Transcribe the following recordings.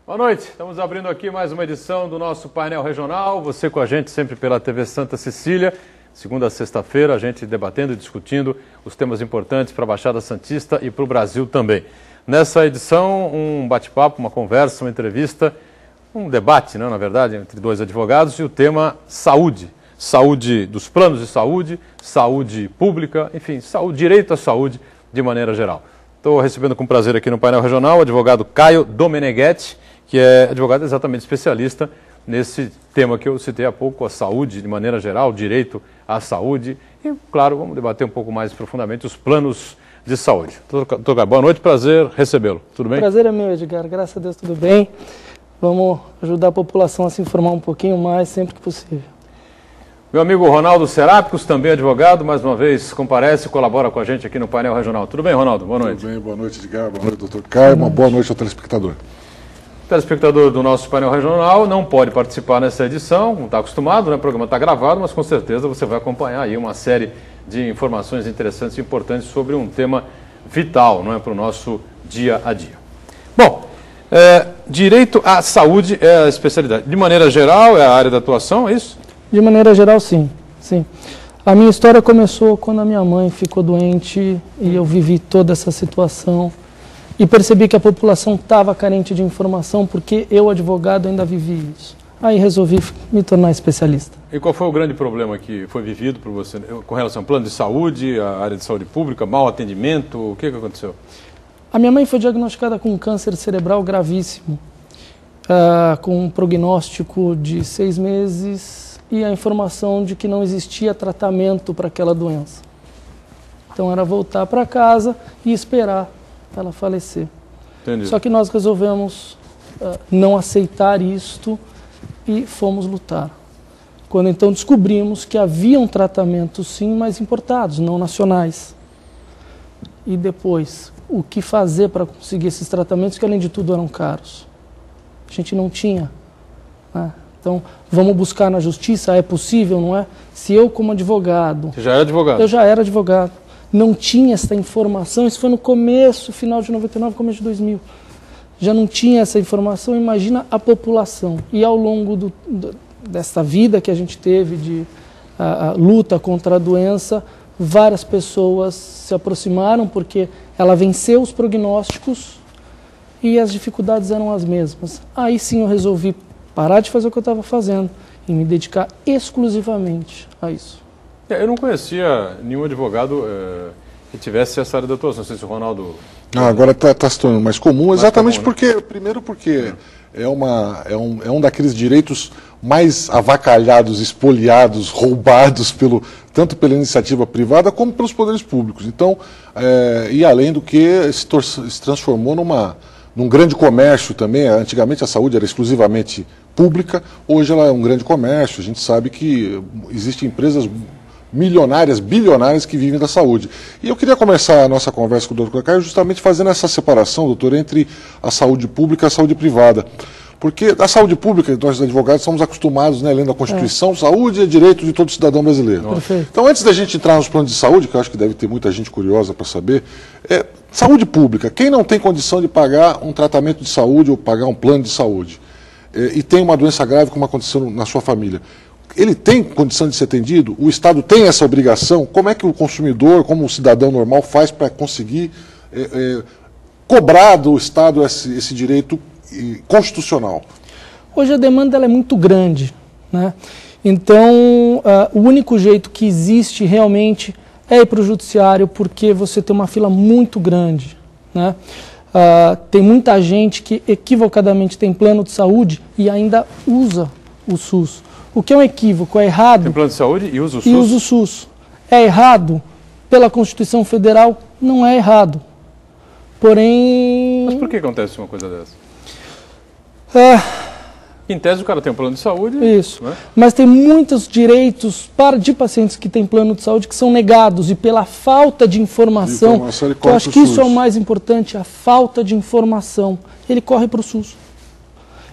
Boa noite, estamos abrindo aqui mais uma edição do nosso painel regional. Você com a gente sempre pela TV Santa Cecília, segunda a sexta-feira, a gente debatendo e discutindo os temas importantes para a Baixada Santista e para o Brasil também. Nessa edição, um bate-papo, uma conversa, uma entrevista, um debate, né, na verdade, entre dois advogados e o tema saúde. Saúde dos planos de saúde, saúde pública, enfim, saúde, direito à saúde de maneira geral. Estou recebendo com prazer aqui no painel regional o advogado Caio Domeneghetti, que é advogado exatamente especialista nesse tema que eu citei há pouco, a saúde de maneira geral, direito à saúde. E, claro, vamos debater um pouco mais profundamente os planos de saúde. Doutor Caio, boa noite, prazer recebê-lo. Tudo bem? Prazer é meu, Edgar. Graças a Deus, tudo bem. Vamos ajudar a população a se informar um pouquinho mais sempre que possível. Meu amigo Ronaldo Serápicos, também advogado, mais uma vez comparece e colabora com a gente aqui no painel regional. Tudo bem, Ronaldo? Boa noite. Tudo bem, boa noite, Edgar. Boa noite, doutor Caio. Uma boa noite ao telespectador. O telespectador do nosso painel regional não pode participar nessa edição, não está acostumado, né? O programa está gravado, mas com certeza você vai acompanhar aí uma série de informações interessantes e importantes sobre um tema vital, não é, para o nosso dia a dia. Bom, direito à saúde é a especialidade. De maneira geral, é a área de atuação, é isso? De maneira geral, sim. Sim. A minha história começou quando a minha mãe ficou doente e eu vivi toda essa situação e percebi que a população estava carente de informação porque eu, advogado, ainda vivi isso. Aí resolvi me tornar especialista. E qual foi o grande problema que foi vivido por você com relação ao plano de saúde, a área de saúde pública, mau atendimento, o que aconteceu? A minha mãe foi diagnosticada com um câncer cerebral gravíssimo, com um prognóstico de 6 meses e a informação de que não existia tratamento para aquela doença. Então era voltar para casa e esperar ela falecer. Entendi. Só que nós resolvemos não aceitar isto e fomos lutar. Quando então descobrimos que haviam tratamentos sim, mas importados, não nacionais. E depois, o que fazer para conseguir esses tratamentos que além de tudo eram caros? A gente não tinha, né? Então, vamos buscar na justiça, é possível, não é? Se eu, como advogado... Você já era advogado? Eu já era advogado. Não tinha essa informação, isso foi no começo, final de 99, começo de 2000. Já não tinha essa informação, imagina a população. E ao longo dessa vida que a gente teve de luta contra a doença, várias pessoas se aproximaram porque ela venceu os prognósticos e as dificuldades eram as mesmas. Aí sim eu resolvi parar de fazer o que eu estava fazendo e me dedicar exclusivamente a isso. Eu não conhecia nenhum advogado que tivesse essa área de atuação. Não sei se o Ronaldo... Não, agora está se tornando mais comum, exatamente comum, né? Porque é um daqueles direitos mais avacalhados, espoliados, roubados tanto pela iniciativa privada como pelos poderes públicos. Então, e além do que se transformou num grande comércio também. Antigamente a saúde era exclusivamente pública, hoje ela é um grande comércio. A gente sabe que existem empresas milionárias, bilionárias que vivem da saúde. E eu queria começar a nossa conversa com o doutor Caio justamente fazendo essa separação, doutor, entre a saúde pública e a saúde privada. Porque a saúde pública, nós advogados somos acostumados, né, lendo a Constituição, saúde é direito de todo cidadão brasileiro. Perfeito. Então, antes da gente entrar nos planos de saúde, que eu acho que deve ter muita gente curiosa para saber, saúde pública, quem não tem condição de pagar um tratamento de saúde ou pagar um plano de saúde, e tem uma doença grave como aconteceu na sua família, ele tem condição de ser atendido? O Estado tem essa obrigação? Como é que o consumidor, como o cidadão normal, faz para conseguir cobrar do Estado esse direito constitucional? Hoje a demanda ela é muito grande, né? Então, o único jeito que existe realmente é ir para o judiciário, porque você tem uma fila muito grande, né? Tem muita gente que equivocadamente tem plano de saúde e ainda usa o SUS. O que é um equívoco, é errado. Tem plano de saúde e usa o SUS? E usa o SUS. É errado pela Constituição Federal? Não é errado. Porém... Mas por que acontece uma coisa dessa? Em tese o cara tem um plano de saúde... Isso. Né? Mas tem muitos direitos de pacientes que têm plano de saúde que são negados e pela falta de informação. Eu acho que isso é o mais importante, a falta de informação. Ele corre para o SUS.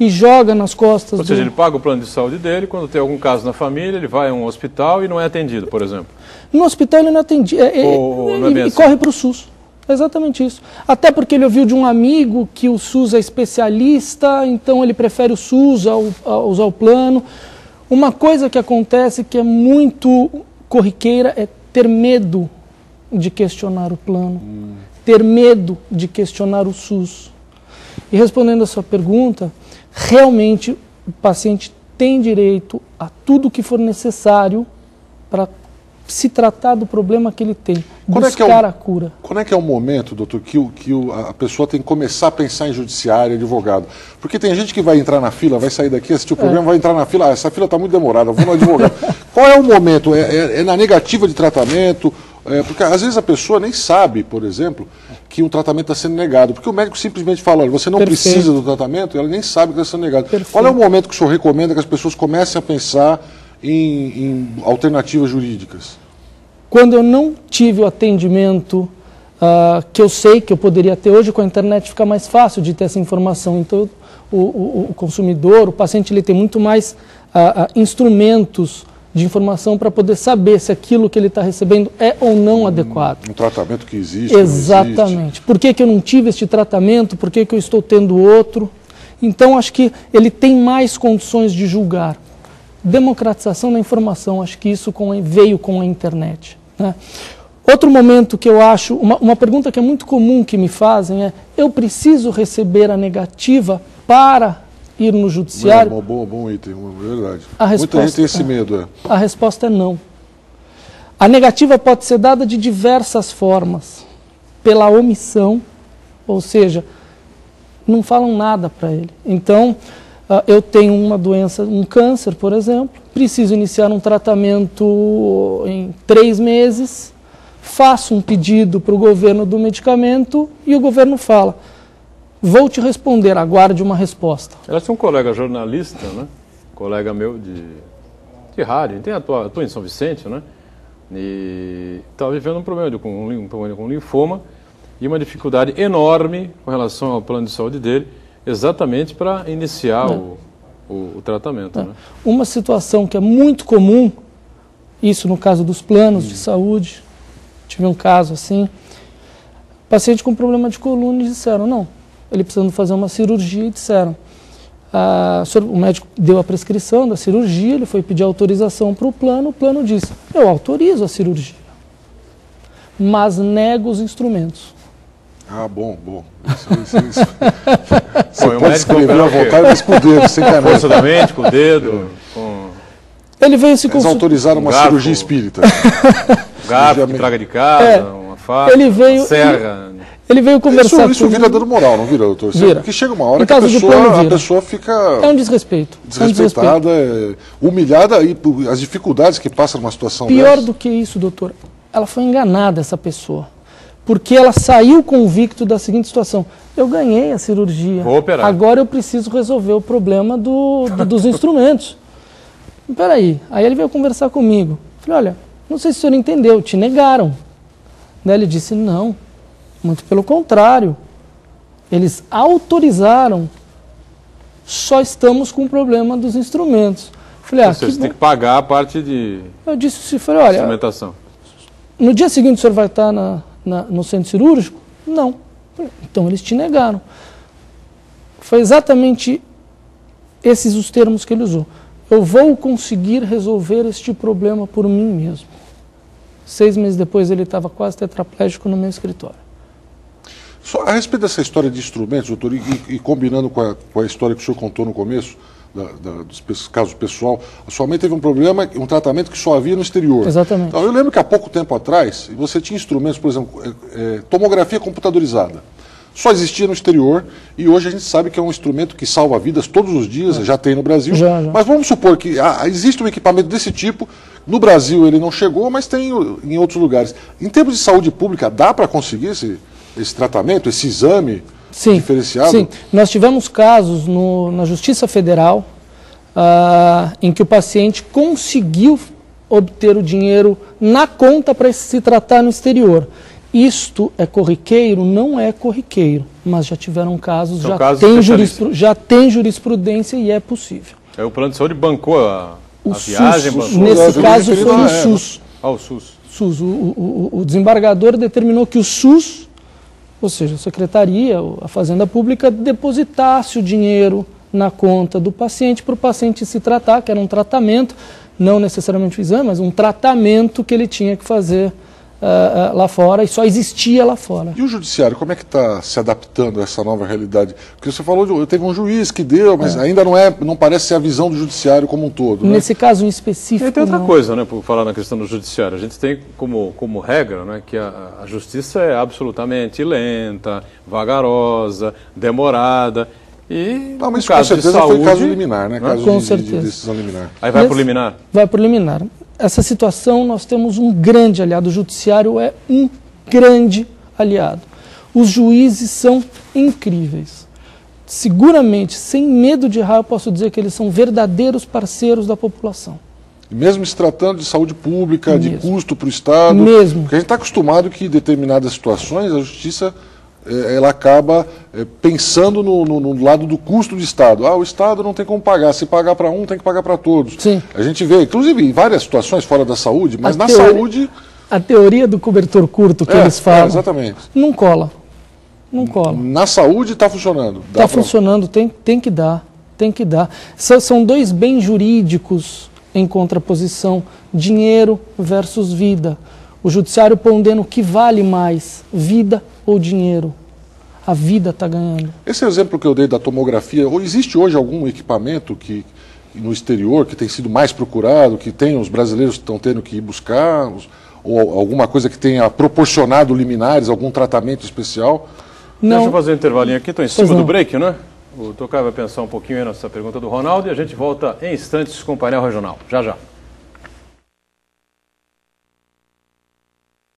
E joga nas costas. Ou seja, ele paga o plano de saúde dele, quando tem algum caso na família, ele vai a um hospital e não é atendido, por exemplo. No hospital ele não é atendido, não é e corre para o SUS. É exatamente isso. Até porque ele ouviu de um amigo que o SUS é especialista, então ele prefere o SUS ao usar o plano. Uma coisa que acontece que é muito corriqueira é ter medo de questionar o plano, ter medo de questionar o SUS. E respondendo a sua pergunta, realmente o paciente tem direito a tudo que for necessário para se tratar do problema que ele tem, buscar a cura. Quando é que é o momento, doutor, que a pessoa tem que começar a pensar em judiciário, advogado? Porque tem gente que vai entrar na fila, vai sair daqui, assistir o programa, vai entrar na fila, essa fila está muito demorada, vou no advogado. Qual é o momento? É na negativa de tratamento? Porque às vezes a pessoa nem sabe, por exemplo, que um tratamento está sendo negado, porque o médico simplesmente fala, olha, você não precisa do tratamento, ela nem sabe que está sendo negado. Qual é o momento que o senhor recomenda que as pessoas comecem a pensar em alternativas jurídicas? Quando eu não tive o atendimento que eu sei que eu poderia ter hoje, com a internet fica mais fácil de ter essa informação. Então o consumidor, o paciente, ele tem muito mais instrumentos de informação para poder saber se aquilo que ele está recebendo é ou não adequado. Um tratamento que existe. Exatamente. Por que eu não tive este tratamento? Por que eu estou tendo outro? Então acho que ele tem mais condições de julgar. Democratização da informação, acho que isso veio com a internet, né? Outro momento que eu acho, uma pergunta que é muito comum que me fazem é: eu preciso receber a negativa para ir no judiciário? É um bom item, é verdade. Muita gente tem esse medo. A resposta é não. A negativa pode ser dada de diversas formas. Pela omissão, ou seja, não falam nada para ele. Então, eu tenho uma doença, um câncer, por exemplo, preciso iniciar um tratamento em 3 meses, faço um pedido para o governo do medicamento e o governo fala: vou te responder, aguarde uma resposta. Ela tem um colega jornalista, né? Colega meu de rádio, atua em São Vicente, né? E estava vivendo um problema com linfoma e uma dificuldade enorme com relação ao plano de saúde dele, exatamente para iniciar o tratamento. Né? Uma situação que é muito comum, isso no caso dos planos de saúde, tive um caso assim, paciente com problema de coluna e disseram, não, ele precisando fazer uma cirurgia e disseram, o médico deu a prescrição da cirurgia, ele foi pedir autorização para o plano disse, eu autorizo a cirurgia, mas nego os instrumentos. Bom. Você pode escrever à vontade, mas com o dedo, sem caneta. Força da mente, com o dedo. Ele veio se Eles autorizaram uma cirurgia espírita. Um garfo que traga de casa, uma faca, uma serra. Ele veio conversar Isso vira dano moral, não vira, doutor? Vira. Porque chega uma hora que a pessoa fica... É um desrespeito. Desrespeitada, humilhada, e as dificuldades que passa numa situação dessa. Pior do que isso, doutor, ela foi enganada, essa pessoa. Porque ela saiu convicto da seguinte situação: eu ganhei a cirurgia, vou operar. Agora eu preciso resolver o problema dos instrumentos. Peraí, aí ele veio conversar comigo. Falei, olha, não sei se o senhor entendeu, te negaram. Daí ele disse, não, muito pelo contrário. Eles autorizaram, só estamos com o problema dos instrumentos. Falei, você tem que pagar a parte de instrumentação. No dia seguinte o senhor vai estar no centro cirúrgico? Não. Então eles te negaram. Foi exatamente esses os termos que ele usou. Eu vou conseguir resolver este problema por mim mesmo. 6 meses depois ele estava quase tetraplégico no meu escritório. Só a respeito dessa história de instrumentos, doutor, e combinando com a história que o senhor contou no começo, dos casos pessoal, a sua mãe teve um problema, um tratamento que só havia no exterior. Exatamente. Então, eu lembro que há pouco tempo atrás, você tinha instrumentos, por exemplo, tomografia computadorizada. Só existia no exterior e hoje a gente sabe que é um instrumento que salva vidas todos os dias, já tem no Brasil. Já. Mas vamos supor que existe um equipamento desse tipo, no Brasil ele não chegou, mas tem em outros lugares. Em termos de saúde pública, dá para conseguir esse tratamento, esse exame diferenciado? Sim, nós tivemos casos na Justiça Federal em que o paciente conseguiu obter o dinheiro na conta para se tratar no exterior. Isto é corriqueiro? Não é corriqueiro, mas já tiveram casos, já tem jurisprudência e é possível. O plano de saúde bancou a viagem? Nesse caso foi o SUS. O SUS. O desembargador determinou que o SUS ou seja, a secretaria, a Fazenda Pública, depositasse o dinheiro na conta do paciente para o paciente se tratar, que era um tratamento, não necessariamente o exame, mas um tratamento que ele tinha que fazer lá fora e só existia lá fora. E o judiciário, como é que está se adaptando a essa nova realidade? Porque você falou, teve um juiz que deu, mas ainda não parece ser a visão do judiciário como um todo. Né? Nesse caso em específico, e tem outra coisa, né, por falar na questão do judiciário. A gente tem como regra, né, que a justiça é absolutamente lenta, vagarosa, demorada. E não, mas no caso com certeza de saúde, foi caso liminar, né? Caso com de certeza. Decisão liminar. Aí vai para o liminar? Vai para o liminar. Essa situação nós temos um grande aliado. O judiciário é um grande aliado. Os juízes são incríveis. Seguramente, sem medo de errar, eu posso dizer que eles são verdadeiros parceiros da população. Mesmo se tratando de saúde pública, de custo para o Estado. Mesmo. Porque a gente está acostumado que em determinadas situações a justiça ela acaba pensando no lado do custo do Estado. O Estado não tem como pagar. Se pagar para um, tem que pagar para todos. Sim. A gente vê, inclusive, em várias situações fora da saúde, mas na saúde... A teoria do cobertor curto que eles falam, exatamente. Não cola. Não cola. Na saúde está funcionando. Está funcionando, tem que dar. Tem que dar. São dois bens jurídicos em contraposição. Dinheiro versus vida. O judiciário pondendo o que vale mais, vida ou dinheiro. A vida está ganhando. Esse exemplo que eu dei da tomografia, existe hoje algum equipamento que no exterior que tem sido mais procurado, que os brasileiros estão tendo que ir buscar, ou alguma coisa que tenha proporcionado liminares, algum tratamento especial? Não. Deixa eu fazer um intervalinho aqui, estou em cima do break, né? O Tocaio vai pensar um pouquinho aí nessa pergunta do Ronaldo e a gente volta em instantes com o painel regional. Já, já.